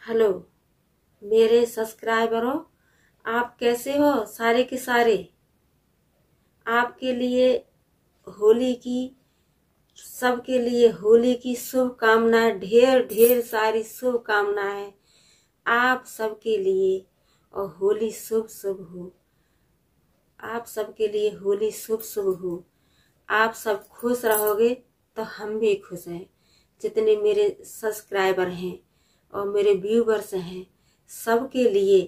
Hello मेरे सब्सक्राइबरों, आप कैसे हो सारे के सारे। आपके लिए होली की सबके लिए होली की शुभकामनाएं, ढेर ढेर सारी शुभकामनाएं आप सबके लिए। और होली शुभ शुभ हो। आप सबके लिए होली शुभ शुभ हो। आप सब खुश रहोगे तो हम भी खुश हैं। जितने मेरे सब्सक्राइबर हैं और मेरे व्यूवर्स हैं, सबके लिए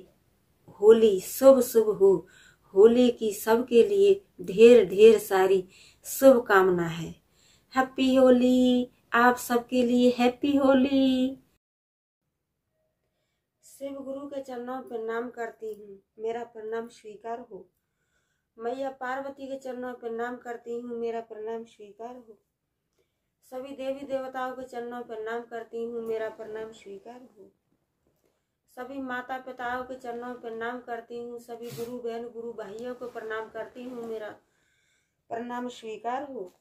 होली शुभ शुभ हो। होली की सबके लिए ढेर ढेर सारी शुभकामना है। हैप्पी होली। आप सबके लिए हैप्पी होली। शिव गुरु के चरणों पर प्रणाम करती हूँ, मेरा प्रणाम स्वीकार हो। मैया पार्वती के चरणों पर प्रणाम करती हूँ, मेरा प्रणाम स्वीकार हो। सभी देवी देवताओं के चरणों पर प्रणाम करती हूँ, मेरा प्रणाम स्वीकार हो। सभी माता पिताओं के चरणों पर प्रणाम करती हूँ। सभी गुरु बहन गुरु भाइयों को प्रणाम करती हूँ, मेरा प्रणाम स्वीकार हो।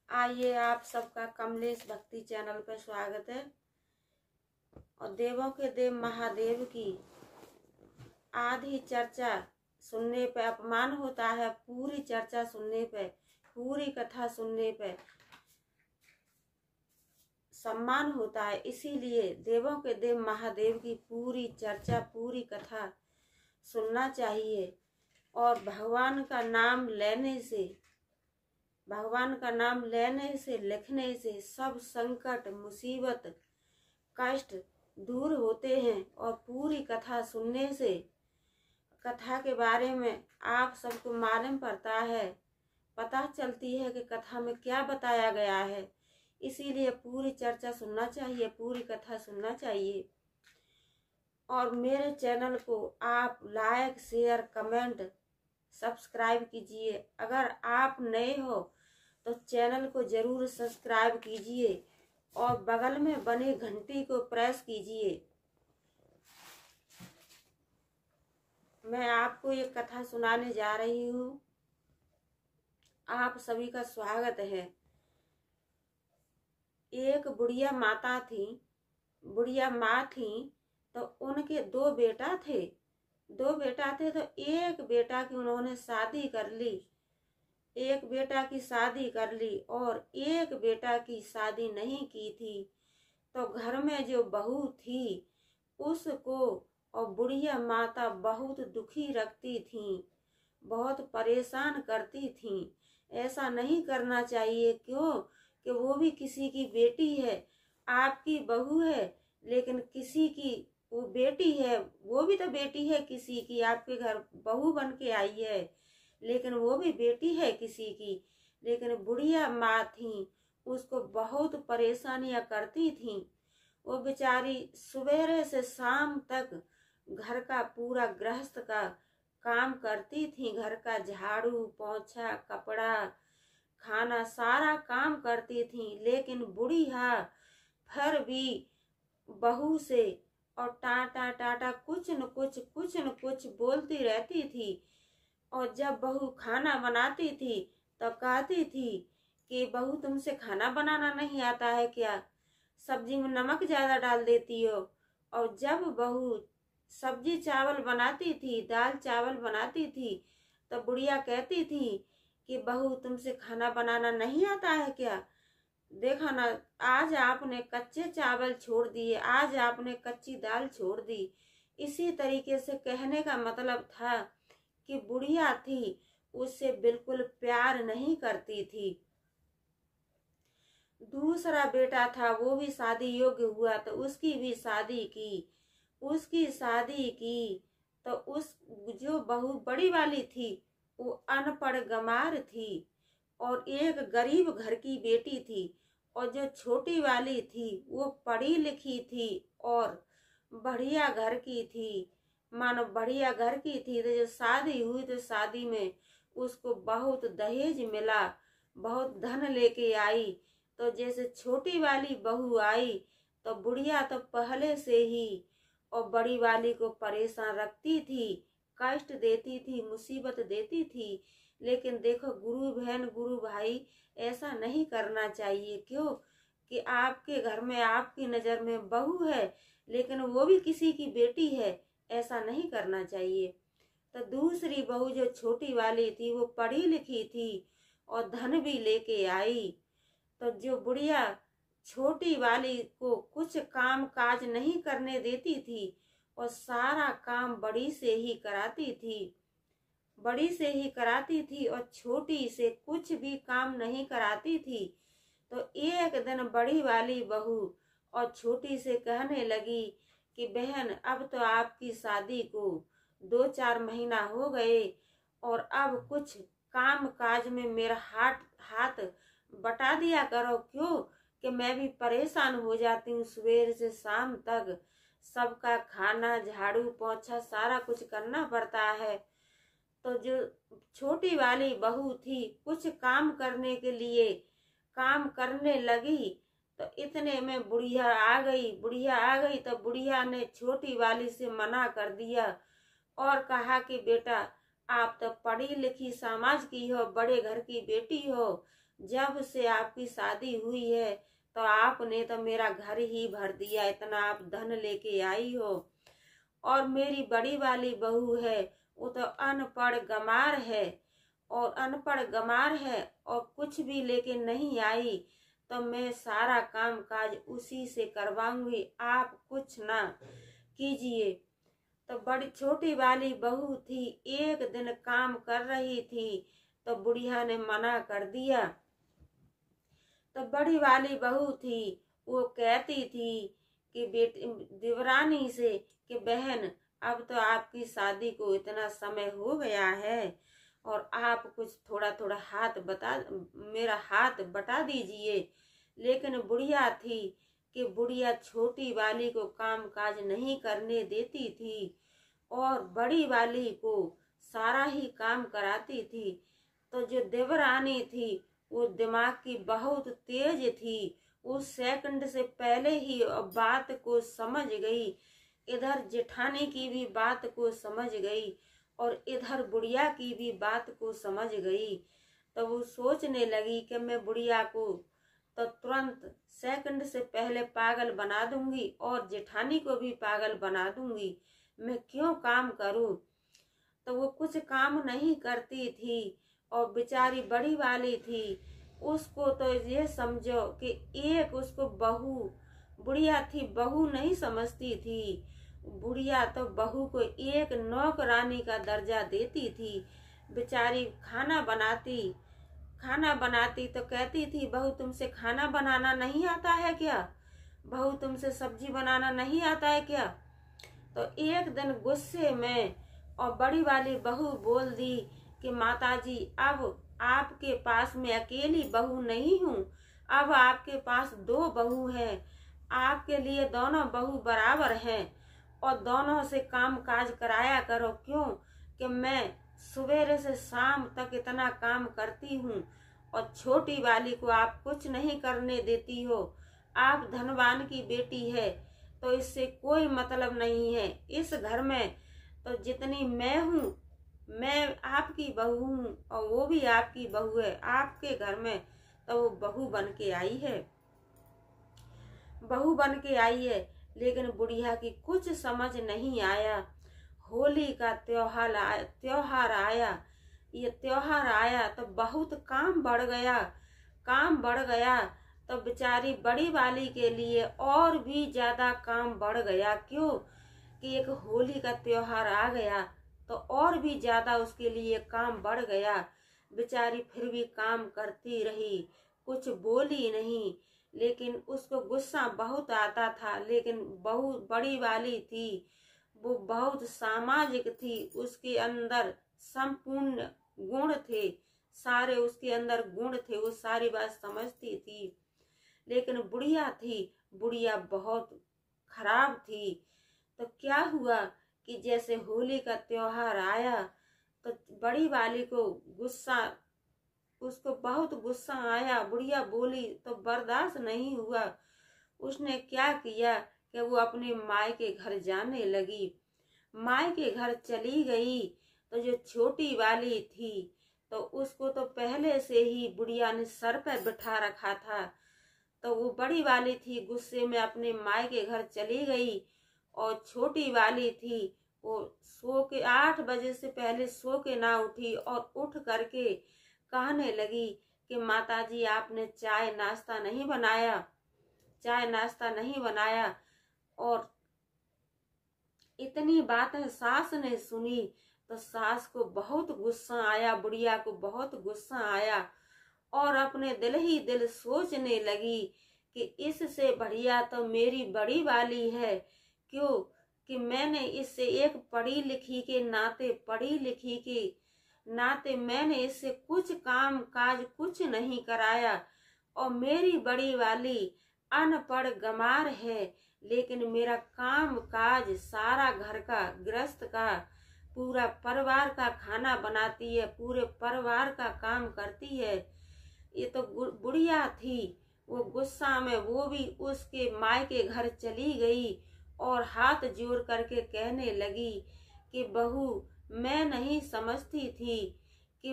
आइए, आप सबका कमलेश भक्ति चैनल पर स्वागत है। और देवों के देव महादेव की आधी चर्चा सुनने पे अपमान होता है, पूरी चर्चा सुनने पे, पूरी कथा सुनने पे सम्मान होता है। इसीलिए देवों के देव महादेव की पूरी चर्चा, पूरी कथा सुनना चाहिए। और भगवान का नाम लेने से, भगवान का नाम लेने से, लिखने से सब संकट, मुसीबत, कष्ट दूर होते हैं। और पूरी कथा सुनने से कथा के बारे में आप सबको मालूम पड़ता है, पता चलती है कि कथा में क्या बताया गया है। इसीलिए पूरी चर्चा सुनना चाहिए, पूरी कथा सुनना चाहिए। और मेरे चैनल को आप लाइक, शेयर, कमेंट, सब्सक्राइब कीजिए। अगर आप नए हो तो चैनल को जरूर सब्सक्राइब कीजिए और बगल में बने घंटी को प्रेस कीजिए। मैं आपको ये कथा सुनाने जा रही हूँ। आप सभी का स्वागत है। एक बुढ़िया माता थी, बुढ़िया माँ थी। तो उनके दो बेटा थे तो एक बेटा की उन्होंने शादी कर ली, एक बेटा की शादी कर ली और एक बेटा की शादी नहीं की थी। तो घर में जो बहू थी उसको और बुढ़िया माता बहुत दुखी रखती थी, बहुत परेशान करती थी। ऐसा नहीं करना चाहिए, क्यों कि वो भी किसी की बेटी है, आपकी बहू है, लेकिन किसी की वो बेटी है, वो भी तो बेटी है किसी की, आपके घर बहू बन के आई है, लेकिन वो भी बेटी है किसी की। लेकिन बुढ़िया माँ थी, उसको बहुत परेशानियां करती थी। वो बेचारी सवेरे से शाम तक घर का पूरा गृहस्थ का काम करती थी, घर का झाड़ू पोछा, कपड़ा, खाना, सारा काम करती थी। लेकिन बुढ़िया फिर भी बहू से और टाटा टाटा कुछ न कुछ बोलती रहती थी। और जब बहू खाना बनाती थी तो कहती थी कि बहू, तुमसे खाना बनाना नहीं आता है क्या? सब्जी में नमक ज्यादा डाल देती हो। और जब बहू सब्जी चावल बनाती थी, दाल चावल बनाती थी, तो बुढ़िया कहती थी कि बहू, तुमसे खाना बनाना नहीं आता है क्या? देखा ना, आज आपने कच्चे चावल छोड़ दिए, आज आपने कच्ची दाल छोड़ दी। इसी तरीके से कहने का मतलब था कि बुढ़िया थी, उससे बिल्कुल प्यार नहीं करती थी। दूसरा बेटा था, वो भी शादी योग्य हुआ तो उसकी भी शादी की। तो उस जो बहू बड़ी वाली थी वो अनपढ़ गंवार थी और एक गरीब घर की बेटी थी। और जो छोटी वाली थी वो पढ़ी लिखी थी और बढ़िया घर की थी, मानो बढ़िया घर की थी। तो जो शादी हुई तो शादी में उसको बहुत दहेज मिला, बहुत धन लेके आई। तो जैसे छोटी वाली बहू आई तो बुढ़िया तो पहले से ही और बड़ी वाली को परेशान रखती थी, कष्ट देती थी, मुसीबत देती थी। लेकिन देखो गुरु बहन गुरु भाई, ऐसा नहीं करना चाहिए। क्यों कि आपके घर में आपकी नजर में बहू है, लेकिन वो भी किसी की बेटी है, ऐसा नहीं करना चाहिए। तो दूसरी बहू जो छोटी वाली थी वो पढ़ी लिखी थी और धन भी लेके आई। तो जो बुढ़िया छोटी वाली को कुछ काम काज नहीं करने देती थी और सारा काम बड़ी से ही कराती थी और छोटी से कुछ भी काम नहीं कराती थी। तो एक दिन बड़ी वाली बहू और छोटी से कहने लगी कि बहन, अब तो आपकी शादी को 2-4 महीना हो गए और अब कुछ काम काज में मेरा हाथ बटा दिया करो, क्यों कि मैं भी परेशान हो जाती हूँ। सवेर से शाम तक सबका खाना, झाड़ू पोछा सारा कुछ करना पड़ता है। तो जो छोटी वाली बहू थी कुछ काम करने के लिए काम करने लगी तो इतने में बुढ़िया आ गई। तो बुढ़िया ने छोटी वाली से मना कर दिया और कहा कि बेटा, आप तो पढ़ी लिखी समाज की हो, बड़े घर की बेटी हो, जब से आपकी शादी हुई है तो आपने तो मेरा घर ही भर दिया, इतना आप धन लेके आई हो। और मेरी बड़ी वाली बहू है वो तो अनपढ़ गमार है और कुछ भी लेके नहीं आई, तो मैं सारा काम काज उसी से करवाऊंगी, आप कुछ ना कीजिए। तो बड़ी छोटी वाली बहू थी, एक दिन काम कर रही थी तो बुढ़िया ने मना कर दिया। तो बड़ी वाली बहू थी वो कहती थी कि बेटी देवरानी से कि बहन, अब तो आपकी शादी को इतना समय हो गया है और आप कुछ थोड़ा थोड़ा मेरा हाथ बटा दीजिए। लेकिन बुढ़िया थी कि बुढ़िया छोटी वाली को काम काज नहीं करने देती थी और बड़ी वाली को सारा ही काम कराती थी। तो जो देवरानी थी वो दिमाग की बहुत तेज थी, उस सेकंड से पहले ही बात को समझ गई, इधर जेठानी की भी बात को समझ गई और इधर बुढ़िया की भी बात को समझ गई। तो वो सोचने लगी कि मैं बुढ़िया को तो तुरंत सेकंड से पहले पागल बना दूंगी और जेठानी को भी पागल बना दूंगी, मैं क्यों काम करूं। तो वो कुछ काम नहीं करती थी और बेचारी बड़ी वाली थी, उसको तो ये समझो कि एक उसको बहू, बुढ़िया थी बहू नहीं समझती थी, बुढ़िया तो बहू को एक नौकरानी का दर्जा देती थी। बेचारी खाना बनाती तो कहती थी, बहू तुमसे खाना बनाना नहीं आता है क्या, बहू तुमसे सब्जी बनाना नहीं आता है क्या। तो एक दिन गुस्से में और बड़ी वाली बहू बोल दी कि माताजी, अब आपके पास मैं अकेली बहू नहीं हूँ, अब आपके पास 2 बहू हैं, आपके लिए दोनों बहू बराबर हैं और दोनों से काम काज कराया करो, क्यों कि मैं सवेरे से शाम तक इतना काम करती हूँ और छोटी वाली को आप कुछ नहीं करने देती हो। आप धनवान की बेटी है तो इससे कोई मतलब नहीं है। इस घर में तो जितनी मैं हूँ, मैं आपकी बहू हूँ और वो भी आपकी बहू है, आपके घर में तो वो बहू बन के आई है। लेकिन बुढ़िया की कुछ समझ नहीं आया। होली का त्योहार आया, ये त्योहार आया तो बहुत काम बढ़ गया तो बेचारी बड़ी वाली के लिए और भी ज्यादा काम बढ़ गया, क्यों कि एक होली का त्योहार आ गया तो और भी ज्यादा उसके लिए काम बढ़ गया। बेचारी फिर भी काम करती रही, कुछ बोली नहीं, लेकिन उसको गुस्सा बहुत आता था। लेकिन बहू बड़ी वाली थी, वो बहुत सामाजिक थी, उसके अंदर संपूर्ण गुण थे, सारे उसके अंदर गुण थे, वो सारी बात समझती थी। लेकिन बुढ़िया बहुत खराब थी। तो क्या हुआ कि जैसे होली का त्योहार आया तो बड़ी वाली को उसको बहुत गुस्सा आया। बुढ़िया बोली तो बर्दाश्त नहीं हुआ, उसने क्या किया कि वो अपने माँ के घर जाने लगी। माँ के घर चली गई तो जो छोटी वाली थी तो उसको तो पहले से ही बुढ़िया ने सर पर बिठा रखा था। तो वो बड़ी वाली थी गुस्से में अपने माई के घर चली गई, और छोटी वाली थी वो 8 बजे से पहले सो के ना उठी, और उठ करके कहने लगी कि माताजी आपने चाय नाश्ता नहीं बनाया। और इतनी बातें सास ने सुनी तो सास को बहुत गुस्सा आया, बुढ़िया को बहुत गुस्सा आया, और अपने दिल ही दिल सोचने लगी कि इससे बढ़िया तो मेरी बड़ी वाली है। क्यों कि मैंने इससे एक पढ़ी लिखी के नाते मैंने इससे कुछ काम काज कुछ नहीं कराया, और मेरी बड़ी वाली अनपढ़ गमार है, लेकिन मेरा काम काज सारा घर का गृहस्थ का पूरा परिवार का खाना बनाती है, पूरे परिवार का काम करती है। ये तो बुढ़िया थी, वो गुस्सा में वो भी उसके माई के घर चली गई और हाथ जोड़ करके कहने लगी कि बहू, मैं नहीं समझती थी कि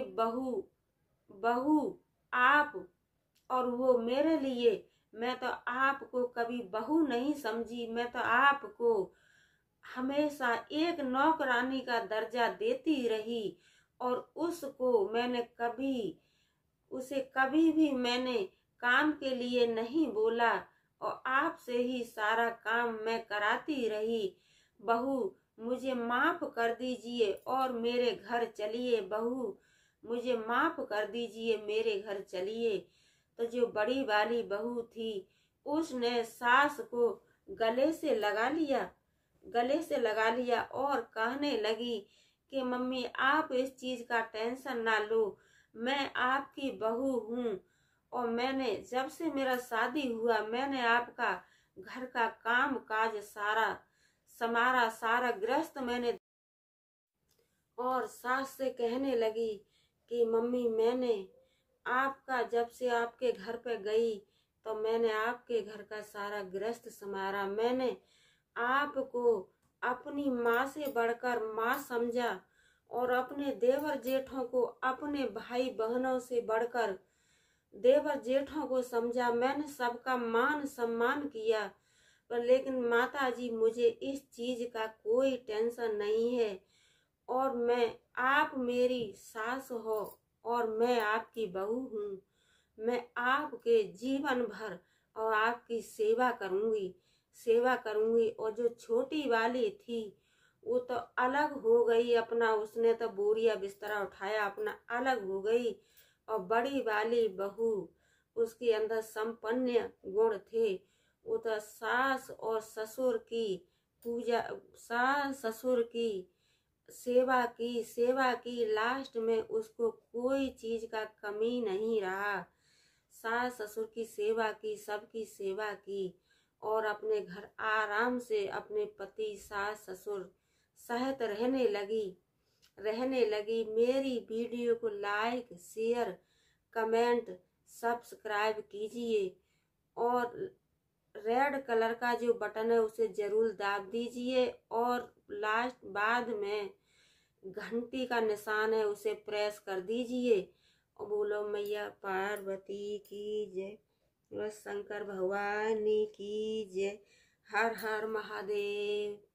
बहू आप और वो मेरे लिए, मैं तो आपको कभी बहू नहीं समझी, मैं तो आपको हमेशा एक नौकरानी का दर्जा देती रही, और उसे कभी भी मैंने काम के लिए नहीं बोला, और आपसे ही सारा काम मैं कराती रही। बहू मुझे माफ कर दीजिए और मेरे घर चलिए, बहू मुझे माफ कर दीजिए, मेरे घर चलिए। तो जो बड़ी वाली बहू थी उसने सास को गले से लगा लिया और कहने लगी कि मम्मी आप इस चीज का टेंशन ना लो, मैं आपकी बहू हूँ, और मैंने जब से मेरा शादी हुआ मैंने आपका घर का काम काज सारा गृहस्थ मैंने। और सास से कहने लगी कि मम्मी मैंने आपका जब से आपके घर पे गई तो मैंने आपके घर का सारा गृहस्थ संभाला, मैंने आपको अपनी माँ से बढ़कर माँ समझा, और अपने देवर जेठों को अपने भाई बहनों से बढ़कर देवर जेठों को समझा, मैंने सबका मान सम्मान किया। पर लेकिन माताजी मुझे इस चीज का कोई टेंशन नहीं है, और आप मेरी सास हो और मैं आपकी बहू हूँ, मैं आपके जीवन भर और आपकी सेवा करूंगी। और जो छोटी वाली थी वो तो अलग हो गई, अपना उसने तो बोरिया बिस्तरा उठाया अपना अलग हो गई, और बड़ी वाली बहू उसके अंदर संपन्न गुण थे, वो तो सास ससुर की सेवा की लास्ट में उसको कोई चीज का कमी नहीं रहा। सास ससुर की सेवा की, सबकी सेवा की, और अपने घर आराम से अपने पति सास ससुर सहित रहने लगी। मेरी वीडियो को लाइक शेयर कमेंट सब्सक्राइब कीजिए, और रेड कलर का जो बटन है उसे जरूर दाब दीजिए, और लास्ट बाद में घंटी का निशान है उसे प्रेस कर दीजिए। और बोलो मैया पार्वती की जय, शंकर भगवान की जय, हर हर महादेव।